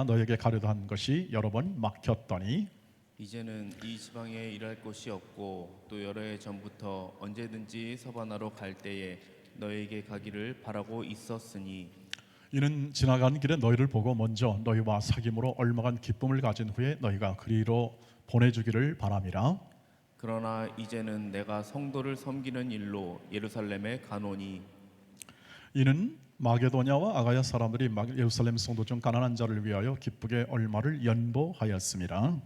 너에게 가려다 한 것이 여러 번 막혔더니 이제는 이 지방에 일할 곳이 없고 또 여러 해 전부터 언제든지 서바나로 갈 때에 너에게 가기를 바라고 있었으니 이는 지나가는 길에 너희를 보고 먼저 너희와 사귐으로 얼마간 기쁨을 가진 후에 너희가 그리로 보내주기를 바람이라. 그러나 이제는 내가 성도를 섬기는 일로 예루살렘에 가노니 이는 마게도냐와 아가야 사람들이 예루살렘 성도 중 가난한 자를 위하여 기쁘게 얼마를 연보하였습니다.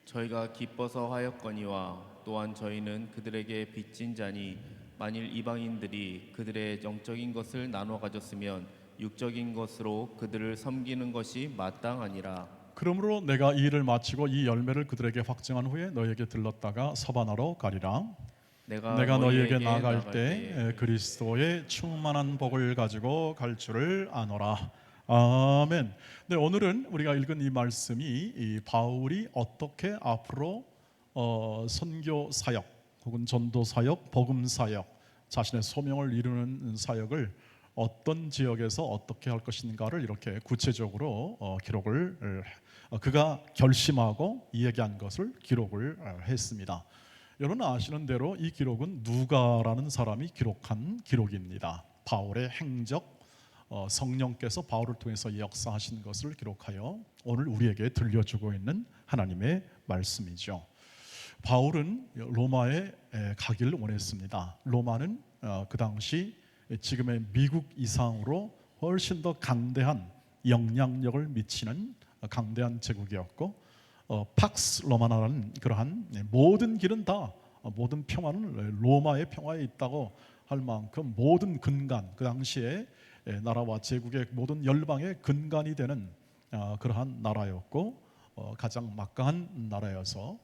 저희가 기뻐서 하였거니와 또한 저희는 그들에게 빚진 자니 만일 이방인들이 그들의 영적인 것을 나눠 가졌으면 육적인 것으로 그들을 섬기는 것이 마땅하니라. 그러므로 내가 이 일을 마치고 이 열매를 그들에게 확증한 후에 너희에게 들렀다가 서바나로 가리라. 내가 너희에게 나아갈 때 그리스도의 충만한 복을 가지고 갈 줄을 아노라. 아멘. 네, 오늘은 우리가 읽은 이 말씀이 이 바울이 어떻게 앞으로 선교 사역 혹은 전도 사역, 복음 사역, 자신의 소명을 이루는 사역을 어떤 지역에서 어떻게 할 것인가를 이렇게 구체적으로 기록을 그가 결심하고 이야기한 것을 기록을 했습니다. 여러분 아시는 대로 이 기록은 누가라는 사람이 기록한 기록입니다. 바울의 행적, 성령께서 바울을 통해서 역사하신 것을 기록하여 오늘 우리에게 들려주고 있는 하나님의 말씀이죠. 바울은 로마에 가기를 원했습니다. 로마는 그 당시 지금의 미국 이상으로 훨씬 더 강대한 영향력을 미치는 강대한 제국이었고 팍스 로마나라는 그러한 모든 길은 다 모든 평화는 로마의 평화에 있다고 할 만큼 모든 근간 그 당시에 나라와 제국의 모든 열방의 근간이 되는 그러한 나라였고 가장 막강한 나라여서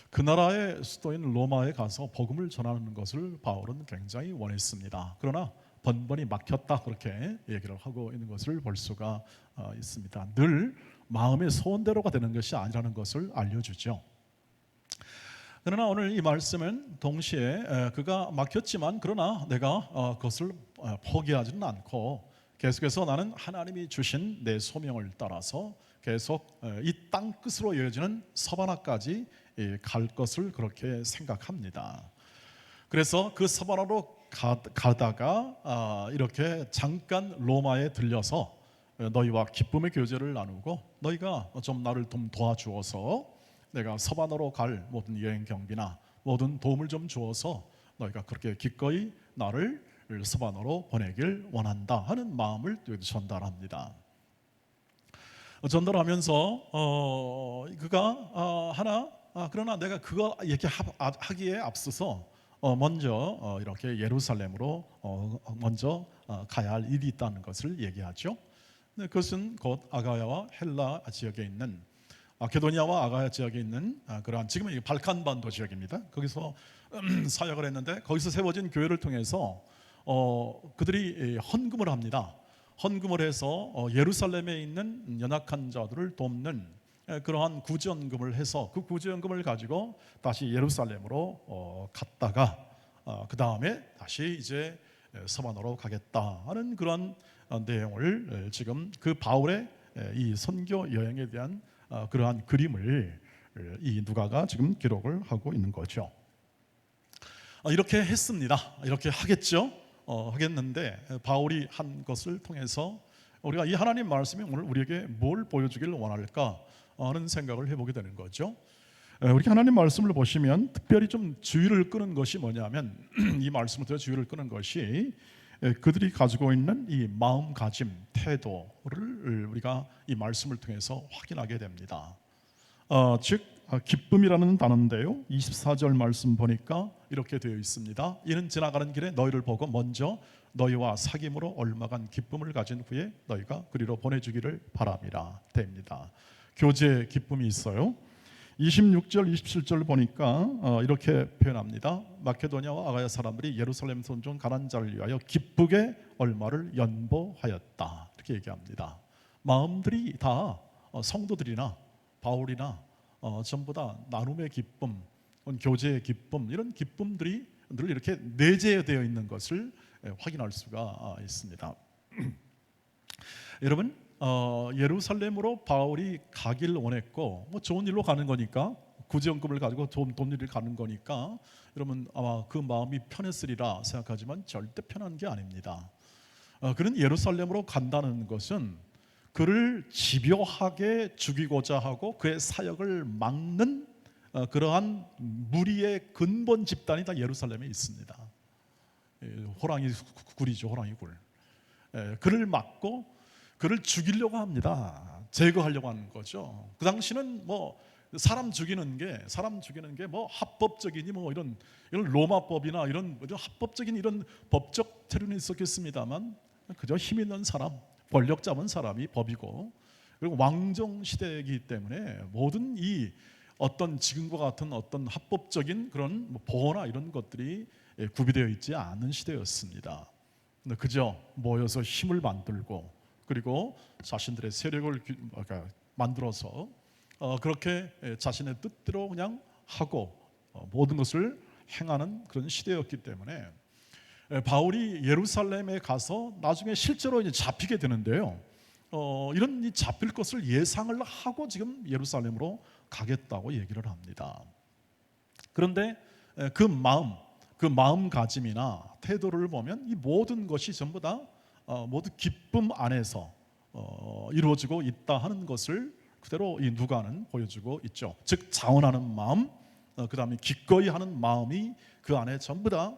그 나라의 수도인 로마에 가서 복음을 전하는 것을 바울은 굉장히 원했습니다. 그러나 번번이 막혔다 그렇게 얘기를 하고 있는 것을 볼 수가 있습니다. 늘 마음의 소원대로가 되는 것이 아니라는 것을 알려주죠. 그러나 오늘 이 말씀은 동시에 그가 막혔지만 그러나 내가 그것을 포기하지는 않고 계속해서 나는 하나님이 주신 내 소명을 따라서 계속 이 땅 끝으로 이어지는 서바나까지 갈 것을 그렇게 생각합니다. 그래서 그 서바나로 가다가 이렇게 잠깐 로마에 들려서 너희와 기쁨의 교제를 나누고 너희가 좀 나를 좀 도와주어서 내가 서바나로 갈 모든 여행 경비나 모든 도움을 좀 주어서 너희가 그렇게 기꺼이 나를 서바나로 보내길 원한다 하는 마음을 전달합니다. 전달하면서 그가 그러나 내가 그거 얘기하기에 앞서서 먼저 이렇게 예루살렘으로 먼저 가야 할 일이 있다는 것을 얘기하죠. 그것은 곧 아가야와 헬라 지역에 있는 마케도니아와 아가야 지역에 있는 그러한 지금은 발칸반도 지역입니다. 거기서 사역을 했는데 거기서 세워진 교회를 통해서 그들이 헌금을 합니다. 헌금을 해서 예루살렘에 있는 연약한 자들을 돕는 그러한 구제연금을 해서 그 구제연금을 가지고 다시 예루살렘으로 갔다가 그 다음에 다시 이제 서바나로 가겠다 하는 그런 내용을 지금 그 바울의 이 선교 여행에 대한 그러한 그림을 이 누가가 지금 기록을 하고 있는 거죠. 이렇게 했습니다. 이렇게 하겠죠. 하겠는데 바울이 한 것을 통해서 우리가 이 하나님 말씀이 오늘 우리에게 뭘 보여주기를 원할까 하는 생각을 해보게 되는 거죠. 우리 하나님 말씀을 보시면 특별히 좀 주의를 끄는 것이 뭐냐면 이 말씀을 통해 주의를 끄는 것이 그들이 가지고 있는 이 마음가짐, 태도를 우리가 이 말씀을 통해서 확인하게 됩니다. 즉 기쁨이라는 단어인데요, 24절 말씀 보니까 이렇게 되어 있습니다. 이는 지나가는 길에 너희를 보고 먼저 너희와 사귐으로 얼마간 기쁨을 가진 후에 너희가 그리로 보내주기를 바람이라 됩니다. 교제 기쁨이 있어요. 26절 27절 보니까 이렇게 표현합니다. 마케도냐와 아가야 사람들이 예루살렘 성중 가난한 자를 위하여 기쁘게 얼마를 연보하였다 이렇게 얘기합니다. 마음들이 다 성도들이나 바울이나 전부 다 나눔의 기쁨, 교제의 기쁨 이런 기쁨들이 늘 이렇게 내재되어 있는 것을 확인할 수가 있습니다. 여러분 예루살렘으로 바울이 가길 원했고, 뭐 좋은 일로 가는 거니까, 구제연금을 가지고 돈 일을 가는 거니까 여러분 아마 그 마음이 편했으리라 생각하지만 절대 편한 게 아닙니다. 그는 예루살렘으로 간다는 것은 그를 집요하게 죽이고자 하고 그의 사역을 막는 그러한 무리의 근본 집단이 다 예루살렘에 있습니다. 호랑이 굴이죠, 호랑이 굴. 그를 막고 그를 죽이려고 합니다. 제거하려고 하는 거죠. 그 당시는 뭐 사람 죽이는 게 뭐 합법적이니 뭐 이런 로마법이나 이런 합법적인 이런 법적 테러는 있었겠습니다만 그저 힘 있는 사람, 권력 잡은 사람이 법이고, 그리고 왕정 시대이기 때문에 모든 이 어떤 지금과 같은 어떤 합법적인 그런 보호나 이런 것들이 구비되어 있지 않은 시대였습니다. 그저 모여서 힘을 만들고 그리고 자신들의 세력을 만들어서 그렇게 자신의 뜻대로 그냥 하고 모든 것을 행하는 그런 시대였기 때문에 바울이 예루살렘에 가서 나중에 실제로 이제 잡히게 되는데요. 이런 이 잡힐 것을 예상을 하고 지금 예루살렘으로 가겠다고 얘기를 합니다. 그런데 그 마음가짐이나 태도를 보면 이 모든 것이 전부 다 모두 기쁨 안에서 이루어지고 있다 하는 것을 그대로 이 누가는 보여주고 있죠. 즉 자원하는 마음, 그 다음에 기꺼이 하는 마음이 그 안에 전부 다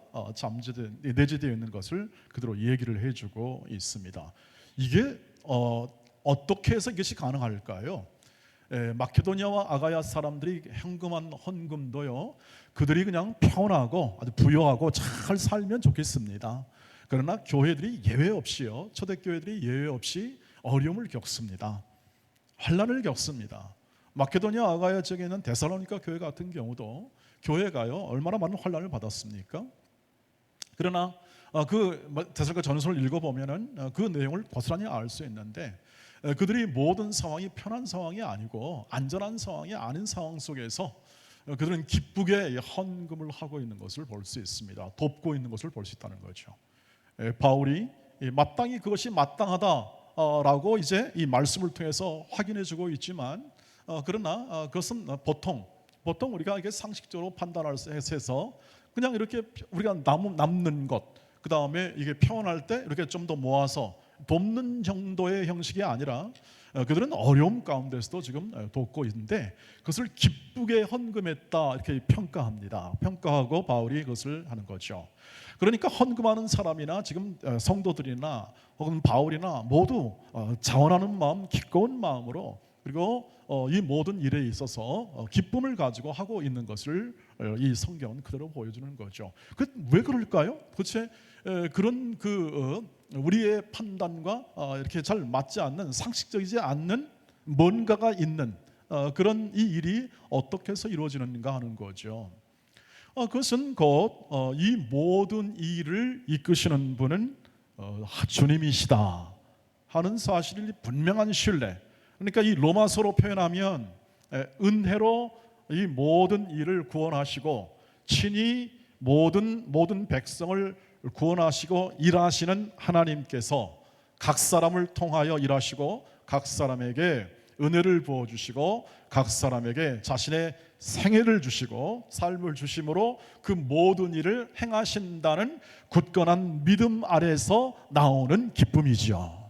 내재되어 있는 것을 그대로 얘기를 해주고 있습니다. 이게 어떻게 해서 이것이 가능할까요? 마케도니아와 아가야 사람들이 헌금한 헌금도요, 그들이 그냥 평온하고 아주 부유하고 잘 살면 좋겠습니다. 그러나 교회들이 예외 없이요, 초대교회들이 예외 없이 어려움을 겪습니다. 환난을 겪습니다. 마케도니아 아가야 지역에 있는 데살로니가 교회 같은 경우도 교회가요 얼마나 많은 환난을 받았습니까? 그러나 그 데살로니가 전서를 읽어보면은 그 내용을 고스란히 알 수 있는데, 그들이 모든 상황이 편한 상황이 아니고 안전한 상황이 아닌 상황 속에서 그들은 기쁘게 헌금을 하고 있는 것을 볼 수 있습니다. 돕고 있는 것을 볼 수 있다는 거죠. 바울이 마땅히 그것이 마땅하다라고 이제 이 말씀을 통해서 확인해주고 있지만, 그러나 그것은 보통 우리가 이게 상식적으로 판단할 수 해서 그냥 이렇게 우리가 남는 것, 그 다음에 이게 평온할 때 이렇게 좀 더 모아서 돕는 정도의 형식이 아니라 그들은 어려움 가운데서도 지금 돕고 있는데 그것을 기쁘게 헌금했다 이렇게 평가합니다. 평가하고 바울이 그것을 하는 거죠. 그러니까 헌금하는 사람이나 지금 성도들이나 혹은 바울이나 모두 자원하는 마음, 기꺼운 마음으로, 그리고 이 모든 일에 있어서 기쁨을 가지고 하고 있는 것을 이 성경은 그대로 보여주는 거죠. 왜 그럴까요? 도대체 그런 우리의 판단과 이렇게 잘 맞지 않는, 상식적이지 않는 뭔가가 있는 그런 이 일이 어떻게 해서 이루어지는가 하는 거죠. 그것은 곧 이 모든 일을 이끄시는 분은 주님이시다 하는 사실이 분명한 신뢰. 그러니까 이 로마서로 표현하면 은혜로 이 모든 일을 구원하시고 친히 모든 백성을 구원하시고 일하시는 하나님께서 각 사람을 통하여 일하시고 각 사람에게 은혜를 부어주시고 각 사람에게 자신의 생애를 주시고 삶을 주심으로 그 모든 일을 행하신다는 굳건한 믿음 아래서 나오는 기쁨이지요.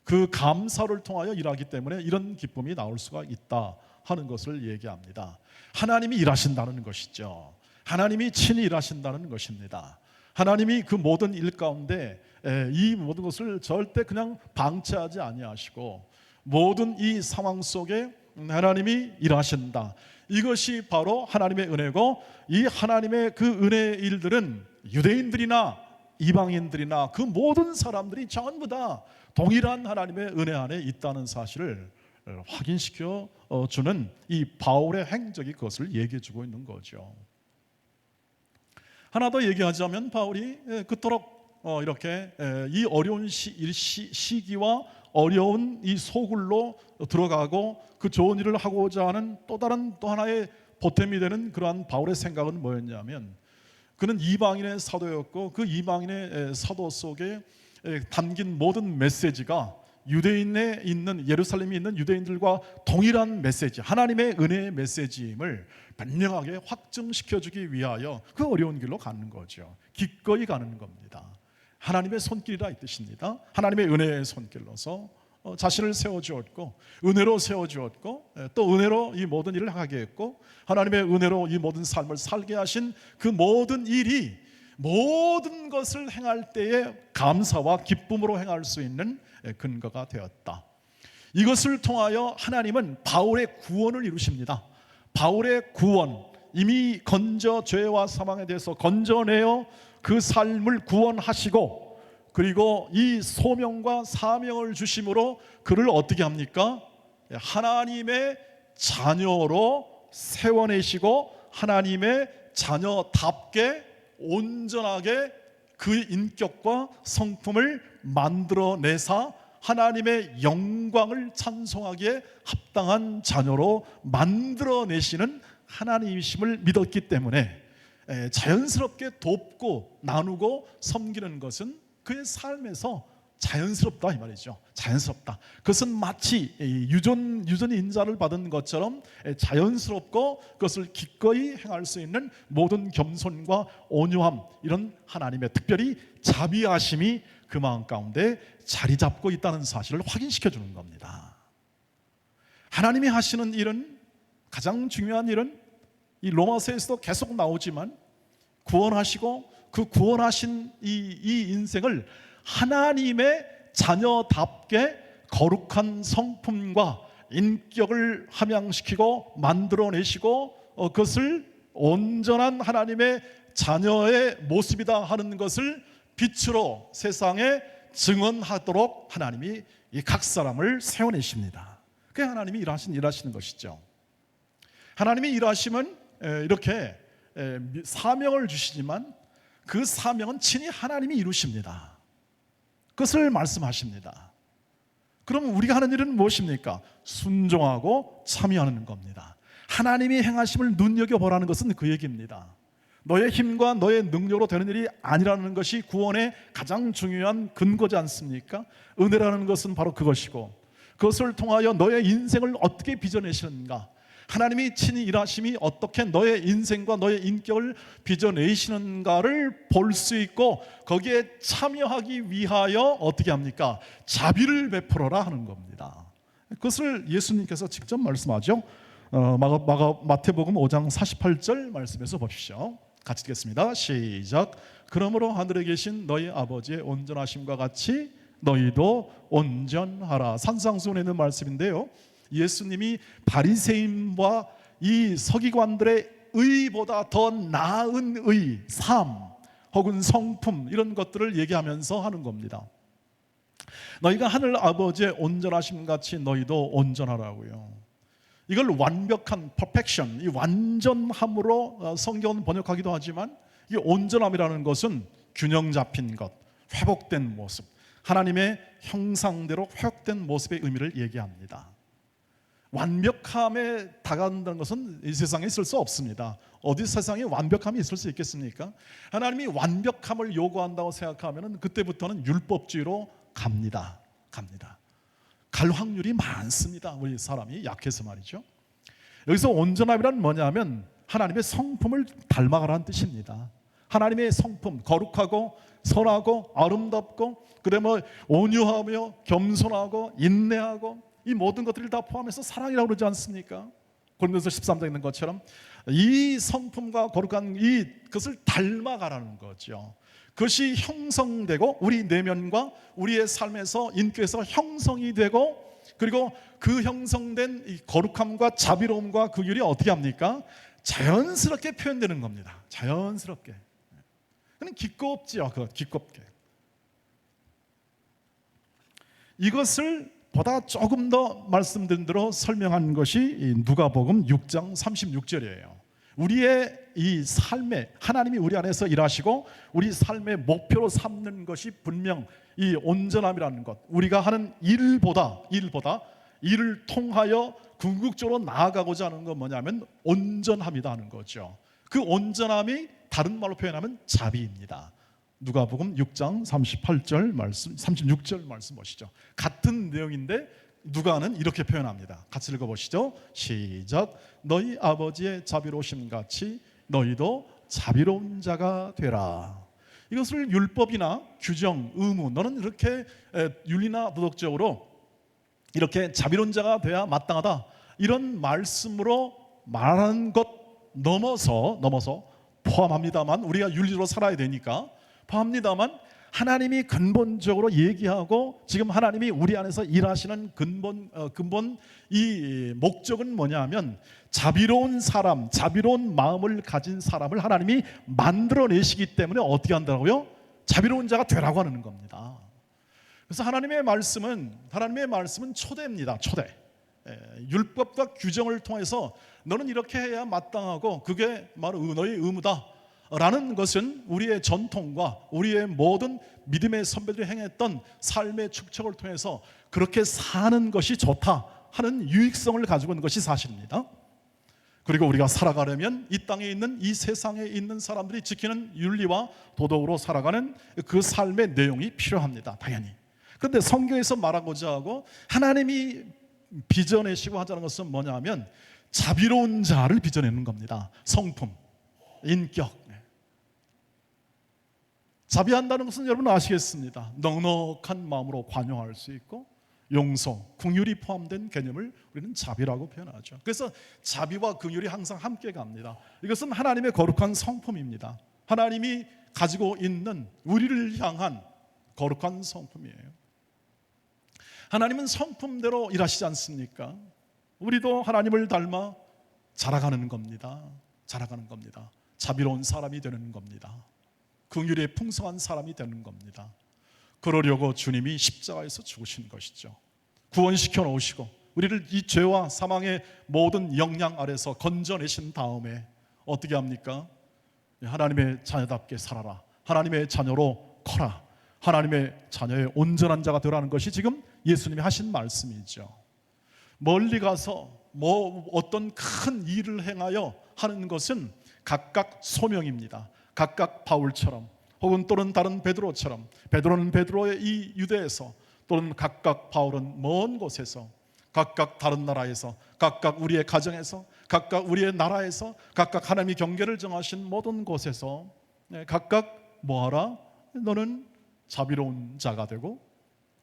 그 감사를 통하여 일하기 때문에 이런 기쁨이 나올 수가 있다 하는 것을 얘기합니다. 하나님이 일하신다는 것이죠. 하나님이 친히 일하신다는 것입니다. 하나님이 그 모든 일 가운데 이 모든 것을 절대 그냥 방치하지 아니하시고 모든 이 상황 속에 하나님이 일하신다. 이것이 바로 하나님의 은혜고, 이 하나님의 그 은혜의 일들은 유대인들이나 이방인들이나 그 모든 사람들이 전부 다 동일한 하나님의 은혜 안에 있다는 사실을 확인시켜 주는 이 바울의 행적이 그것을 얘기해 주고 있는 거죠. 하나 더 얘기하자면 바울이 그토록 이렇게 이 어려운 시기와 어려운 이 소굴로 들어가고 그 좋은 일을 하고자 하는 또 하나의 보탬이 되는 그러한 바울의 생각은 뭐였냐면, 그는 이방인의 사도였고 그 이방인의 사도 속에 담긴 모든 메시지가 유대인에 있는 예루살렘에 있는 유대인들과 동일한 메시지, 하나님의 은혜의 메시지임을 분명하게 확증시켜주기 위하여 그 어려운 길로 가는 거죠. 기꺼이 가는 겁니다. 하나님의 손길이라 이 뜻입니다. 하나님의 은혜의 손길로서 자신을 세워주었고 은혜로 세워주었고 또 은혜로 이 모든 일을 하게 했고 하나님의 은혜로 이 모든 삶을 살게 하신 그 모든 일이 모든 것을 행할 때에 감사와 기쁨으로 행할 수 있는 근거가 되었다. 이것을 통하여 하나님은 바울의 구원을 이루십니다. 바울의 구원, 이미 건져 죄와 사망에 대해서 건져내어 그 삶을 구원하시고 그리고 이 소명과 사명을 주심으로 그를 어떻게 합니까? 하나님의 자녀로 세워내시고 하나님의 자녀답게 온전하게 그 인격과 성품을 만들어내사 하나님의 영광을 찬송하기에 합당한 자녀로 만들어내시는 하나님이심을 믿었기 때문에 자연스럽게 돕고 나누고 섬기는 것은 그의 삶에서 자연스럽다 이 말이죠. 자연스럽다. 그것은 마치 유전이 인자를 받은 것처럼 자연스럽고 그것을 기꺼이 행할 수 있는 모든 겸손과 온유함, 이런 하나님의 특별히 자비하심이 그 마음 가운데 자리 잡고 있다는 사실을 확인시켜 주는 겁니다. 하나님이 하시는 일은, 가장 중요한 일은 이 로마서에서도 계속 나오지만 구원하시고 그 구원하신 이 인생을 하나님의 자녀답게 거룩한 성품과 인격을 함양시키고 만들어내시고 그것을 온전한 하나님의 자녀의 모습이다 하는 것을 빛으로 세상에 증언하도록 하나님이 이 각 사람을 세워내십니다. 그게 하나님이 일하시는 것이죠. 하나님이 일하심은 이렇게 사명을 주시지만 그 사명은 친히 하나님이 이루십니다. 그것을 말씀하십니다. 그럼 우리가 하는 일은 무엇입니까? 순종하고 참여하는 겁니다. 하나님이 행하심을 눈여겨보라는 것은 그 얘기입니다. 너의 힘과 너의 능력으로 되는 일이 아니라는 것이 구원의 가장 중요한 근거지 않습니까? 은혜라는 것은 바로 그것이고 그것을 통하여 너의 인생을 어떻게 빚어내시는가, 하나님이 친히 일하심이 어떻게 너의 인생과 너의 인격을 빚어내시는가를 볼 수 있고 거기에 참여하기 위하여 어떻게 합니까? 자비를 베풀어라 하는 겁니다. 그것을 예수님께서 직접 말씀하죠. 마태복음 5장 48절 말씀에서 보십시오. 같이 읽겠습니다. 시작. 그러므로 하늘에 계신 너희 아버지의 온전하심과 같이 너희도 온전하라. 산상수훈에 있는 말씀인데요, 예수님이 바리새인과 이 서기관들의 의보다 더 나은 의, 삶 혹은 성품, 이런 것들을 얘기하면서 하는 겁니다. 너희가 하늘 아버지의 온전하심 같이 너희도 온전하라고요. 이걸 완벽한 perfection, 이 완전함으로 성경은 번역하기도 하지만 이 온전함이라는 것은 균형 잡힌 것, 회복된 모습, 하나님의 형상대로 회복된 모습의 의미를 얘기합니다. 완벽함에 다가간다는 것은 이 세상에 있을 수 없습니다. 어디 세상에 완벽함이 있을 수 있겠습니까? 하나님이 완벽함을 요구한다고 생각하면 그때부터는 율법주의로 갑니다. 갈 확률이 많습니다. 우리 사람이 약해서 말이죠. 여기서 온전함이란 뭐냐면 하나님의 성품을 닮아가라는 뜻입니다. 하나님의 성품, 거룩하고 선하고 아름답고 그래 온유하며 겸손하고 인내하고 이 모든 것들을 다 포함해서 사랑이라고 그러지 않습니까? 고린도서 13장에 있는 것처럼 이 성품과 거룩한 그것을 닮아가라는 거죠. 그것이 형성되고 우리 내면과 우리의 삶에서 인격에서 형성이 되고 그리고 그 형성된 이 거룩함과 자비로움과 그 율이 어떻게 합니까? 자연스럽게 표현되는 겁니다. 자연스럽게. 그냥 기껍지요. 기껍게. 이것을 보다 조금 더 말씀드린 대로 설명한 것이 누가복음 6장 36절이에요. 우리의 이 삶에 하나님이 우리 안에서 일하시고 우리 삶의 목표로 삼는 것이 분명 이 온전함이라는 것, 우리가 하는 일보다 일을 통하여 궁극적으로 나아가고자 하는 건 뭐냐면 온전함이다 하는 거죠. 그 온전함이 다른 말로 표현하면 자비입니다. 누가복음 6장 38절 말씀, 36절 말씀 보시죠. 같은 내용인데 누가는 이렇게 표현합니다. 같이 읽어보시죠. 시작. 너희 아버지의 자비로우심 같이 너희도 자비로운 자가 되라. 이것을 율법이나 규정, 의무, 너는 이렇게 윤리나 도덕적으로 이렇게 자비로운 자가 돼야 마땅하다, 이런 말씀으로 말하는 것 넘어서 포함합니다만, 우리가 윤리로 살아야 되니까 포함합니다만, 하나님이 근본적으로 얘기하고 지금 하나님이 우리 안에서 일하시는 근본 이 목적은 뭐냐면, 자비로운 사람, 자비로운 마음을 가진 사람을 하나님이 만들어내시기 때문에 어떻게 한다고요? 자비로운 자가 되라고 하는 겁니다. 그래서 하나님의 말씀은 초대입니다. 초대. 율법과 규정을 통해서 너는 이렇게 해야 마땅하고 그게 바로 너의 의무다 라는 것은 우리의 전통과 우리의 모든 믿음의 선배들이 행했던 삶의 축적을 통해서 그렇게 사는 것이 좋다 하는 유익성을 가지고 있는 것이 사실입니다. 그리고 우리가 살아가려면 이 땅에 있는, 이 세상에 있는 사람들이 지키는 윤리와 도덕으로 살아가는 그 삶의 내용이 필요합니다. 당연히. 그런데 성경에서 말하고자 하고 하나님이 빚어내시고 하자는 것은 뭐냐면 자비로운 자를 빚어내는 겁니다. 성품, 인격. 자비한다는 것은 여러분 아시겠습니다. 넉넉한 마음으로 관용할 수 있고 용서, 긍휼이 포함된 개념을 우리는 자비라고 표현하죠. 그래서 자비와 긍휼이 항상 함께 갑니다. 이것은 하나님의 거룩한 성품입니다. 하나님이 가지고 있는 우리를 향한 거룩한 성품이에요. 하나님은 성품대로 일하시지 않습니까? 우리도 하나님을 닮아 자라가는 겁니다. 자라가는 겁니다. 자비로운 사람이 되는 겁니다. 긍휼에 풍성한 사람이 되는 겁니다. 그러려고 주님이 십자가에서 죽으신 것이죠. 구원시켜 놓으시고 우리를 이 죄와 사망의 모든 영향 아래서 건져내신 다음에 어떻게 합니까? 하나님의 자녀답게 살아라, 하나님의 자녀로 커라, 하나님의 자녀의 온전한 자가 되라는 것이 지금 예수님이 하신 말씀이죠. 멀리 가서 어떤 큰 일을 행하여 하는 것은 각각 소명입니다. 각각 바울처럼 혹은 또는 다른 베드로처럼, 베드로는 베드로의 이 유대에서, 또는 각각 바울은 먼 곳에서, 각각 다른 나라에서, 각각 우리의 가정에서, 각각 우리의 나라에서, 각각 하나님이 경계를 정하신 모든 곳에서 각각 뭐하라? 너는 자비로운 자가 되고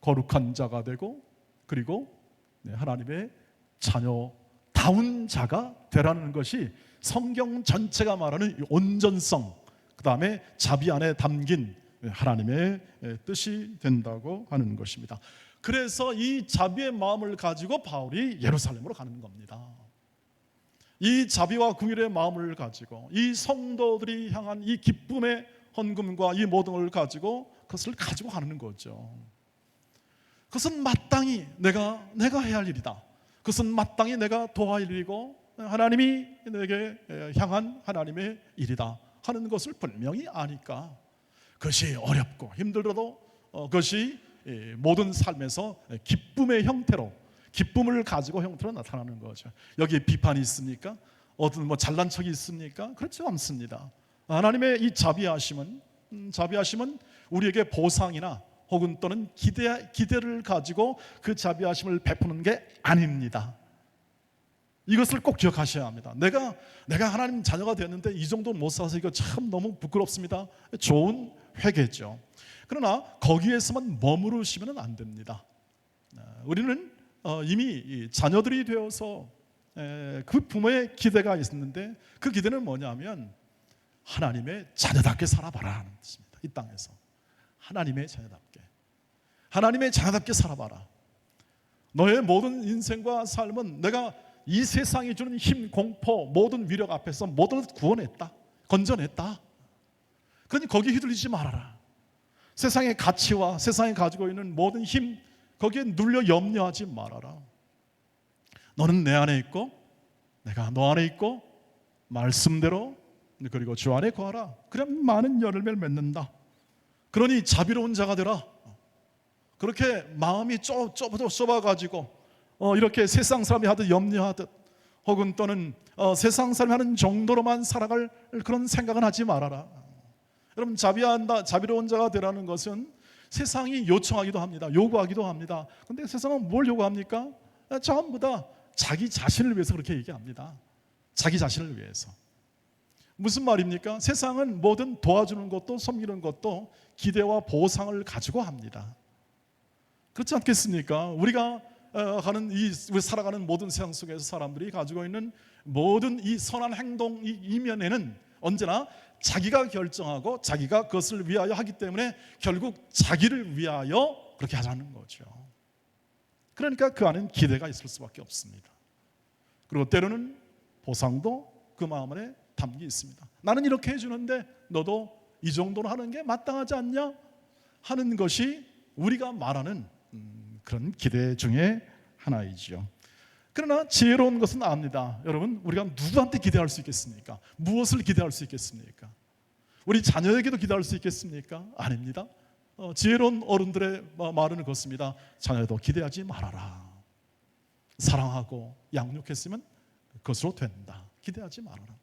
거룩한 자가 되고 그리고 하나님의 자녀다운 자가 되라는 것이 성경 전체가 말하는 온전성, 그 다음에 자비 안에 담긴 하나님의 뜻이 된다고 하는 것입니다. 그래서 이 자비의 마음을 가지고 바울이 예루살렘으로 가는 겁니다. 이 자비와 긍휼의 마음을 가지고 이 성도들이 향한 이 기쁨의 헌금과 이 모든 걸 가지고 그것을 가지고 가는 거죠. 그것은 마땅히 내가 해야 할 일이다. 그것은 마땅히 내가 도와야 할 일이고 하나님이 내게 향한 하나님의 일이다 하는 것을 분명히 아니까 그것이 어렵고 힘들어도 그것이 모든 삶에서 기쁨의 형태로, 기쁨을 가지고 형태로 나타나는 거죠. 여기에 비판이 있습니까? 어떤 잘난 척이 있습니까? 그렇지 않습니다. 하나님의 이 자비하심은 우리에게 보상이나 혹은 또는 기대를 가지고 그 자비하심을 베푸는 게 아닙니다. 이것을 꼭 기억하셔야 합니다. 내가 하나님 자녀가 됐는데 이 정도는 못 살아서 이거 참 너무 부끄럽습니다. 좋은 회개죠. 그러나 거기에서만 머무르시면 안 됩니다. 우리는 이미 자녀들이 되어서 그 부모의 기대가 있었는데 그 기대는 뭐냐면 하나님의 자녀답게 살아봐라 하는 뜻입니다. 이 땅에서 하나님의 자녀답게 살아봐라. 너의 모든 인생과 삶은 내가 이 세상이 주는 힘, 공포, 모든 위력 앞에서 모든 것을 구원했다, 건져냈다. 그러니 거기에 휘둘리지 말아라. 세상의 가치와 세상이 가지고 있는 모든 힘, 거기에 눌려 염려하지 말아라. 너는 내 안에 있고 내가 너 안에 있고 말씀대로 그리고 주 안에 거하라. 그럼 많은 열매를 맺는다. 그러니 자비로운 자가 되라. 그렇게 마음이 좁아가지고 이렇게 세상 사람이 하듯 염려하듯 혹은 또는 세상 사람이 하는 정도로만 살아갈 그런 생각은 하지 말아라. 여러분, 자비로운 자가 되라는 것은 세상이 요청하기도 합니다. 요구하기도 합니다. 근데 세상은 뭘 요구합니까? 전부 다 자기 자신을 위해서 그렇게 얘기합니다. 자기 자신을 위해서. 무슨 말입니까? 세상은 뭐든 도와주는 것도 섬기는 것도 기대와 보상을 가지고 합니다. 그렇지 않겠습니까? 우리가 살아가는 모든 세상 속에서 사람들이 가지고 있는 모든 이 선한 행동 이면에는 언제나 자기가 결정하고 자기가 그것을 위하여 하기 때문에 결국 자기를 위하여 그렇게 하자는 거죠. 그러니까 그 안에는 기대가 있을 수밖에 없습니다. 그리고 때로는 보상도 그 마음 안에 담겨 있습니다. 나는 이렇게 해주는데 너도 이 정도는 하는 게 마땅하지 않냐 하는 것이 우리가 말하는 그런 기대 중에 하나이죠. 그러나 지혜로운 것은 압니다. 여러분, 우리가 누구한테 기대할 수 있겠습니까? 무엇을 기대할 수 있겠습니까? 우리 자녀에게도 기대할 수 있겠습니까? 아닙니다. 지혜로운 어른들의 말은 그렇습니다. 자녀도 기대하지 말아라. 사랑하고 양육했으면 그것으로 된다. 기대하지 말아라.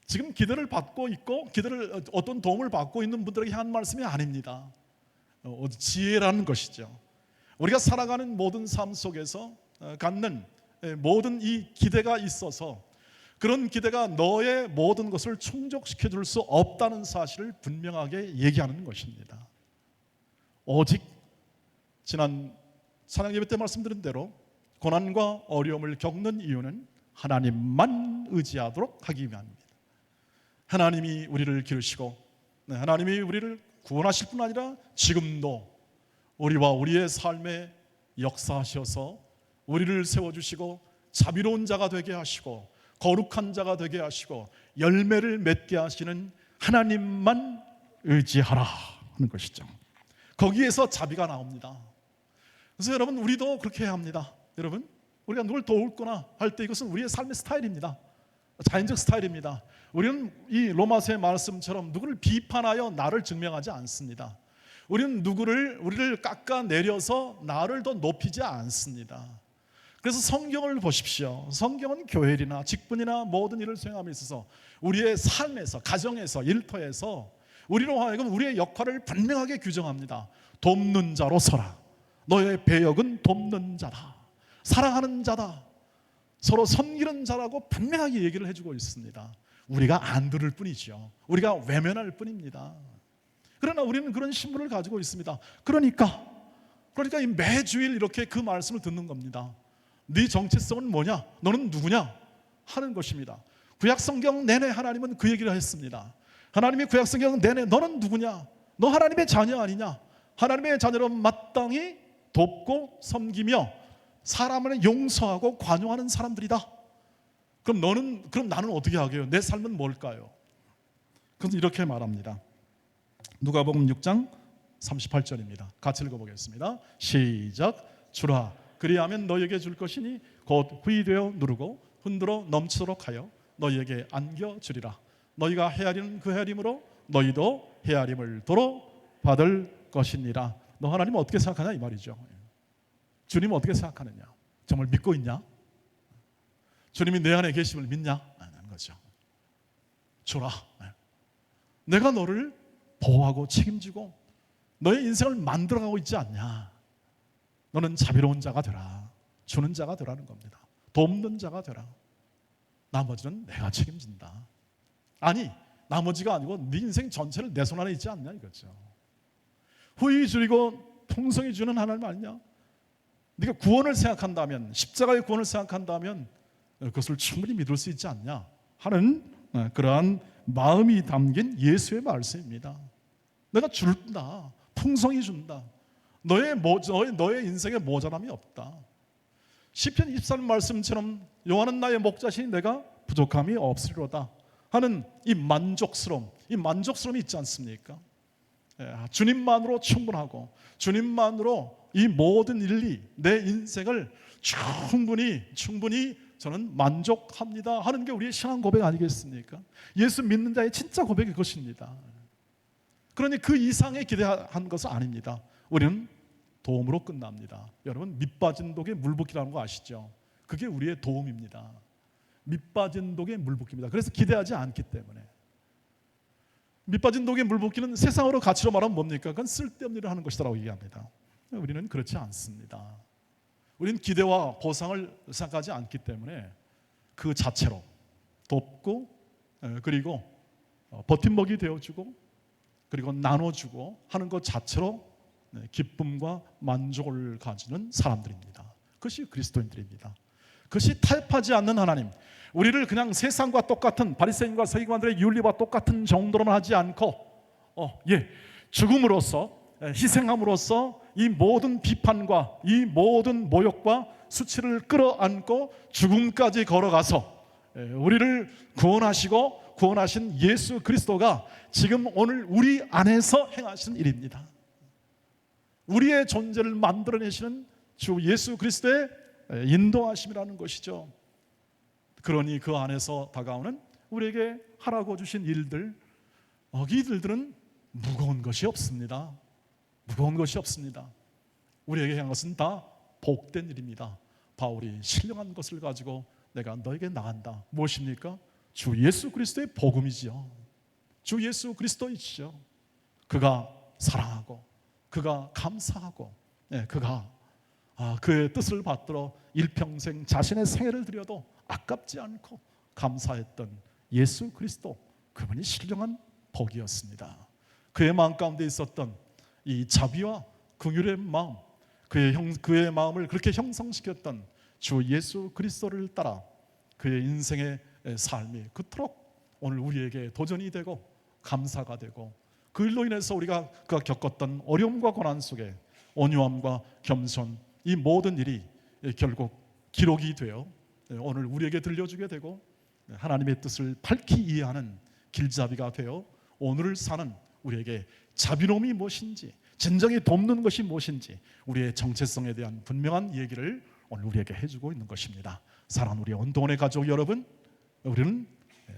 지금 기대를 받고 있고 어떤 도움을 받고 있는 분들에게 한 말씀이 아닙니다. 지혜라는 것이죠. 우리가 살아가는 모든 삶 속에서 갖는 모든 이 기대가 있어서 그런 기대가 너의 모든 것을 충족시켜 줄 수 없다는 사실을 분명하게 얘기하는 것입니다. 오직 지난 찬양 예배 때 말씀드린 대로 고난과 어려움을 겪는 이유는 하나님만 의지하도록 하기 위함입니다. 하나님이 우리를 기르시고 하나님이 우리를 구원하실 뿐 아니라 지금도 우리와 우리의 삶에 역사하셔서 우리를 세워주시고 자비로운 자가 되게 하시고 거룩한 자가 되게 하시고 열매를 맺게 하시는 하나님만 의지하라 하는 것이죠. 거기에서 자비가 나옵니다. 그래서 여러분, 우리도 그렇게 해야 합니다. 여러분, 우리가 누굴 도울거나 할 때 이것은 우리의 삶의 스타일입니다. 자연적 스타일입니다. 우리는 이 로마서의 말씀처럼 누구를 비판하여 나를 증명하지 않습니다. 우리는 우리를 깎아내려서 나를 더 높이지 않습니다. 그래서 성경을 보십시오. 성경은 교회일이나 직분이나 모든 일을 수행함에 있어서 우리의 삶에서, 가정에서, 일터에서 우리로 하여금 우리의 역할을 분명하게 규정합니다. 돕는 자로 서라. 너의 배역은 돕는 자다. 사랑하는 자다. 서로 섬기는 자라고 분명하게 얘기를 해주고 있습니다. 우리가 안 들을 뿐이죠. 우리가 외면할 뿐입니다. 그러나 우리는 그런 신분을 가지고 있습니다. 그러니까 이 매주일 이렇게 그 말씀을 듣는 겁니다. 네 정체성은 뭐냐? 너는 누구냐? 하는 것입니다. 구약성경 내내 하나님은 그 얘기를 했습니다. 하나님이 구약성경 내내 너는 누구냐? 너 하나님의 자녀 아니냐? 하나님의 자녀로 마땅히 돕고 섬기며 사람을 용서하고 관용하는 사람들이다. 그럼 나는 어떻게 하게요? 내 삶은 뭘까요? 그래서 이렇게 말합니다. 누가복음 6장 38절입니다. 같이 읽어보겠습니다. 시작. 주라 그리하면 너희에게 줄 것이니 곧 후이되어 누르고 흔들어 넘치도록 하여 너희에게 안겨주리라. 너희가 헤아리는 그 헤아림으로 너희도 헤아림을 도로 받을 것이니라. 너 하나님은 어떻게 생각하냐 이 말이죠. 주님은 어떻게 생각하느냐? 정말 믿고 있냐? 주님이 내 안에 계심을 믿냐? 하는 거죠. 주라. 내가 너를 보호하고 책임지고 너의 인생을 만들어가고 있지 않냐? 너는 자비로운 자가 되라. 주는 자가 되라는 겁니다. 돕는 자가 되라. 나머지는 내가 책임진다. 아니, 나머지가 아니고 네 인생 전체를 내 손 안에 있지 않냐 이거죠. 후히 줄이고 풍성히 주는 하나님 아니냐? 네가 구원을 생각한다면, 십자가의 구원을 생각한다면 그것을 충분히 믿을 수 있지 않냐 하는 그러한 마음이 담긴 예수의 말씀입니다. 내가 준다. 풍성히 준다. 너의 인생에 모자람이 없다. 시편 24편 말씀처럼 여호와는 나의 목자시니 내가 부족함이 없으리로다 하는 이 만족스러움이 있지 않습니까? 주님만으로 충분하고 주님만으로 이 모든 일이 내 인생을 충분히 저는 만족합니다 하는 게 우리의 신앙 고백 아니겠습니까? 예수 믿는 자의 진짜 고백이 그것입니다. 그러니 그 이상의 기대한 것은 아닙니다. 우리는 도움으로 끝납니다. 여러분, 밑빠진 독에 물 붓기라는 거 아시죠? 그게 우리의 도움입니다. 밑빠진 독에 물 붓기입니다. 그래서 기대하지 않기 때문에. 밑빠진 독에 물 붓기는 세상으로 가치로 말하면 뭡니까? 그건 쓸데없는 일을 하는 것이라고 얘기합니다. 우리는 그렇지 않습니다. 우리는 기대와 보상을 생각하지 않기 때문에 그 자체로 돕고, 그리고 버팀목이 되어주고, 그리고 나눠주고 하는 것 자체로 기쁨과 만족을 가지는 사람들입니다. 그것이 그리스도인들입니다. 그것이 타협하지 않는 하나님, 우리를 그냥 세상과 똑같은 바리새인과 서기관들의 윤리와 똑같은 정도로만 하지 않고 죽음으로써, 희생함으로써 이 모든 비판과 이 모든 모욕과 수치를 끌어안고 죽음까지 걸어가서 우리를 구원하시고 구원하신 예수 그리스도가 지금 오늘 우리 안에서 행하시는 일입니다. 우리의 존재를 만들어내시는 주 예수 그리스도의 인도하심이라는 것이죠. 그러니 그 안에서 다가오는 우리에게 하라고 주신 일들, 이들은 무거운 것이 없습니다. 무거운 것이 없습니다. 우리에게 향한 것은 다 복된 일입니다. 바울이 신령한 것을 가지고 내가 너에게 나간다. 무엇입니까? 주 예수 그리스도의 복음이지요. 주 예수 그리스도이시죠. 그가 사랑하고, 그가 감사하고, 그가 그의 뜻을 받들어 일평생 자신의 생애를 드려도 아깝지 않고 감사했던 예수 그리스도, 그분이 신령한 복이었습니다. 그의 마음 가운데 있었던 이 자비와 긍휼의 마음, 그의 마음을 그렇게 형성시켰던 주 예수 그리스도를 따라 그의 인생의 삶이 그토록 오늘 우리에게 도전이 되고 감사가 되고, 그 일로 인해서 우리가 그가 겪었던 어려움과 고난 속에 온유함과 겸손, 이 모든 일이 결국 기록이 되어 오늘 우리에게 들려주게 되고, 하나님의 뜻을 밝히 이해하는 길잡이가 되어 오늘을 사는 우리에게 자비로움이 무엇인지, 진정히 돕는 것이 무엇인지, 우리의 정체성에 대한 분명한 얘기를 오늘 우리에게 해주고 있는 것입니다. 사랑하는 우리 온동원의 가족 여러분, 우리는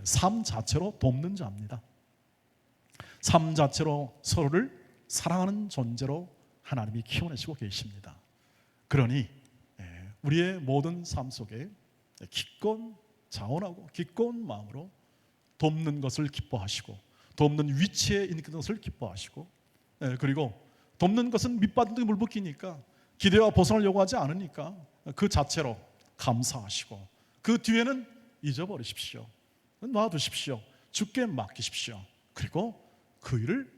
삶 자체로 돕는 자입니다. 삶 자체로 서로를 사랑하는 존재로 하나님이 키워내시고 계십니다. 그러니 우리의 모든 삶 속에 기꺼운 자원하고 기꺼운 마음으로 돕는 것을 기뻐하시고, 돕는 위치에 있는 것을 기뻐하시고, 그리고 돕는 것은 밑바닥에 물 붓기니까 기대와 보상을 요구하지 않으니까 그 자체로 감사하시고, 그 뒤에는 잊어버리십시오. 놔두십시오. 주께 맡기십시오. 그리고 그 일을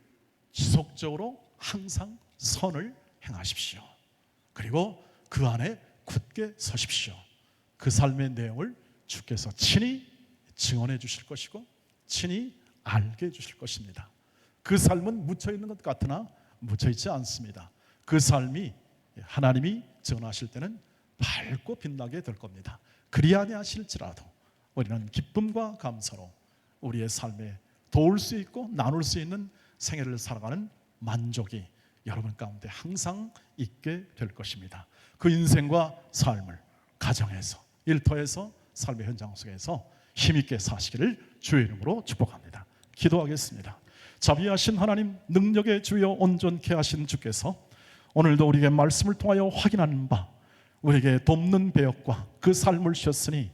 지속적으로 항상 선을 행하십시오. 그리고 그 안에 굳게 서십시오. 그 삶의 내용을 주께서 친히 증언해 주실 것이고 친히 알게 해 주실 것입니다. 그 삶은 묻혀있는 것 같으나 묻혀있지 않습니다. 그 삶이 하나님이 증언하실 때는 밝고 빛나게 될 겁니다. 그리 아니하실지라도 우리는 기쁨과 감사로 우리의 삶에 도울 수 있고 나눌 수 있는 생애를 살아가는 만족이 여러분 가운데 항상 있게 될 것입니다. 그 인생과 삶을 가정에서, 일터에서, 삶의 현장 속에서 힘있게 사시기를 주의 이름으로 축복합니다. 기도하겠습니다. 자비하신 하나님, 능력의 주여 온전케 하신 주께서 오늘도 우리에게 말씀을 통하여 확인하는 바, 우리에게 돕는 배역과 그 삶을 주셨으니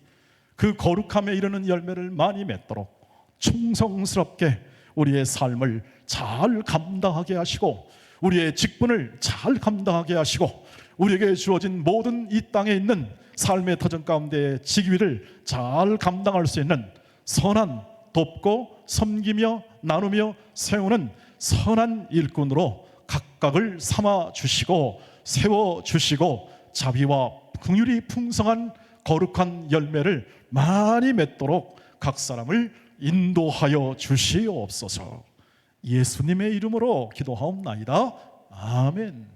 그 거룩함에 이르는 열매를 많이 맺도록 충성스럽게 우리의 삶을 잘 감당하게 하시고, 우리의 직분을 잘 감당하게 하시고, 우리에게 주어진 모든 이 땅에 있는 삶의 터전 가운데의 직위를 잘 감당할 수 있는 선한, 돕고 섬기며 나누며 세우는 선한 일꾼으로 각각을 삼아 주시고 세워 주시고, 자비와 긍휼이 풍성한 거룩한 열매를 많이 맺도록 각 사람을 인도하여 주시옵소서. 예수님의 이름으로 기도하옵나이다. 아멘.